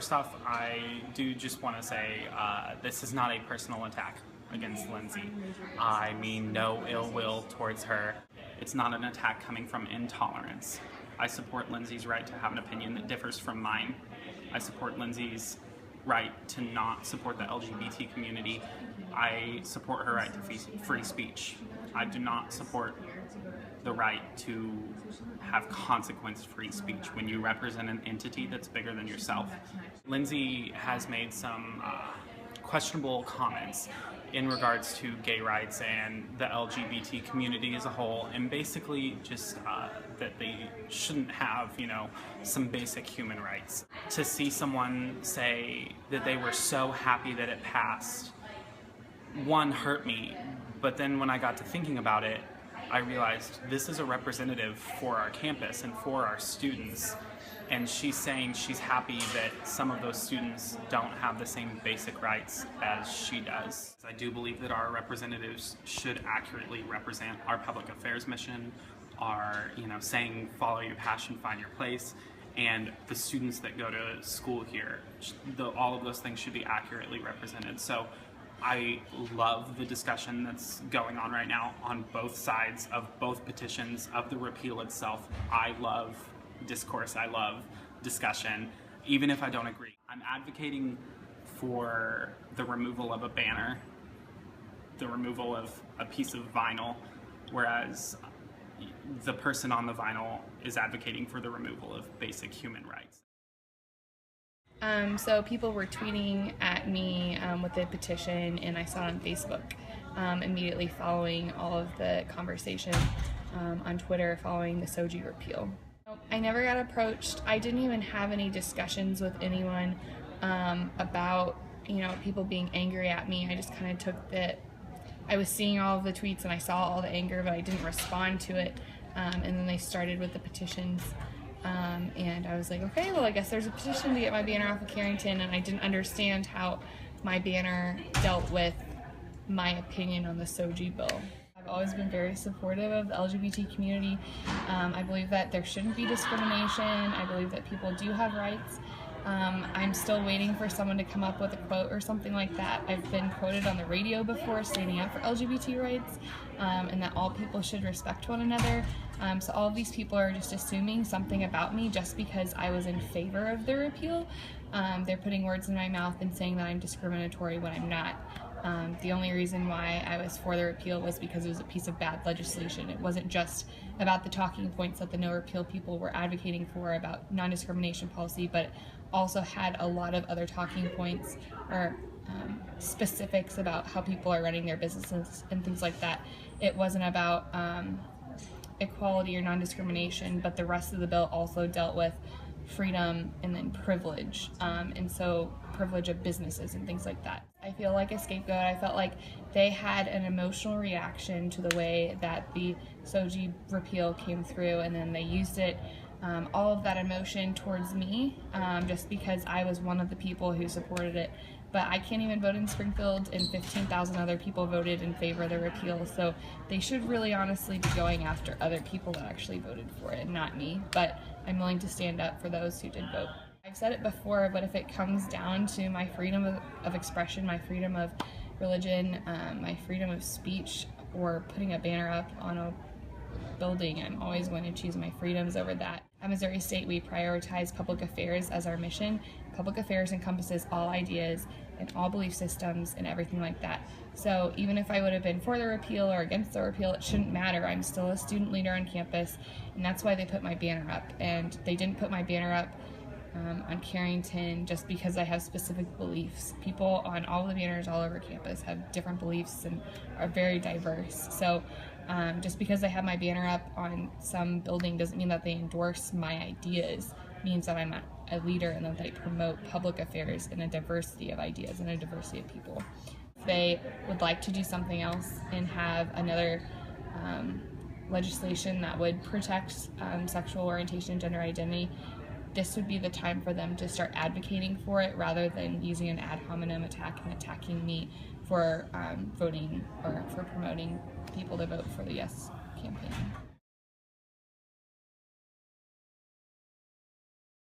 First off, I do just want to say this is not a personal attack against Lindsay. I mean no ill will towards her. It's not an attack coming from intolerance. I support Lindsay's right to have an opinion that differs from mine. I support Lindsay's right to not support the LGBT community. I support her right to free speech. I do not support the right to have consequence-free speech when you represent an entity that's bigger than yourself. Lindsay has made some questionable comments in regards to gay rights and the LGBT community as a whole, and basically just that they shouldn't have, some basic human rights. To see someone say that they were so happy that it passed, one, hurt me, but then when I got to thinking about it, I realized this is a representative for our campus and for our students, and she's saying she's happy that some of those students don't have the same basic rights as she does. I do believe that our representatives should accurately represent our public affairs mission, our saying follow your passion, find your place, and the students that go to school here. All of those things should be accurately represented. So I love the discussion that's going on right now on both sides of both petitions, of the repeal itself. I love discourse, I love discussion, even if I don't agree. I'm advocating for the removal of a banner, the removal of a piece of vinyl, whereas the person on the vinyl is advocating for the removal of basic human rights. So people were tweeting at me with the petition, and I saw it on Facebook immediately following all of the conversation on Twitter following the SOGI repeal. I never got approached. I didn't even have any discussions with anyone about people being angry at me. I just kind of took that I was seeing all of the tweets and I saw all the anger, but I didn't respond to it. And then they started with the petitions. And I was like, okay, well, I guess there's a petition to get my banner off of Carrington, and I didn't understand how my banner dealt with my opinion on the SOGI bill. I've always been very supportive of the LGBT community. I believe that there shouldn't be discrimination. I believe that people do have rights. I'm still waiting for someone to come up with a quote or something like that. I've been quoted on the radio before standing up for LGBT rights, and that all people should respect one another. So all of these people are just assuming something about me just because I was in favor of the repeal. They're putting words in my mouth and saying that I'm discriminatory when I'm not. The only reason why I was for the repeal was because it was a piece of bad legislation. It wasn't just about the talking points that the no repeal people were advocating for about non-discrimination policy, but also had a lot of other talking points or specifics about how people are running their businesses and things like that. It wasn't about equality or non-discrimination, but the rest of the bill also dealt with freedom and then privilege, and so privilege of businesses and things like that. I feel like a scapegoat. I felt like they had an emotional reaction to the way that the SOGI repeal came through, and then they used it, all of that emotion towards me, just because I was one of the people who supported it. But I can't even vote in Springfield, and 15,000 other people voted in favor of the repeal, so they should really honestly be going after other people that actually voted for it, not me. But I'm willing to stand up for those who did vote. I've said it before, but if it comes down to my freedom of expression, my freedom of religion, my freedom of speech, or putting a banner up on a building, I'm always going to choose my freedoms over that. At Missouri State, we prioritize public affairs as our mission. Public affairs encompasses all ideas and all belief systems and everything like that. So even if I would have been for the repeal or against the repeal, it shouldn't matter. I'm still a student leader on campus, and that's why they put my banner up. And they didn't put my banner up on Carrington just because I have specific beliefs. People on all the banners all over campus have different beliefs and are very diverse. So just because I have my banner up on some building doesn't mean that they endorse my ideas. It means that I'm a leader and that they promote public affairs and a diversity of ideas and a diversity of people. If they would like to do something else and have another legislation that would protect sexual orientation and gender identity, this would be the time for them to start advocating for it rather than using an ad hominem attack and attacking me for voting or for promoting people to vote for the Yes campaign.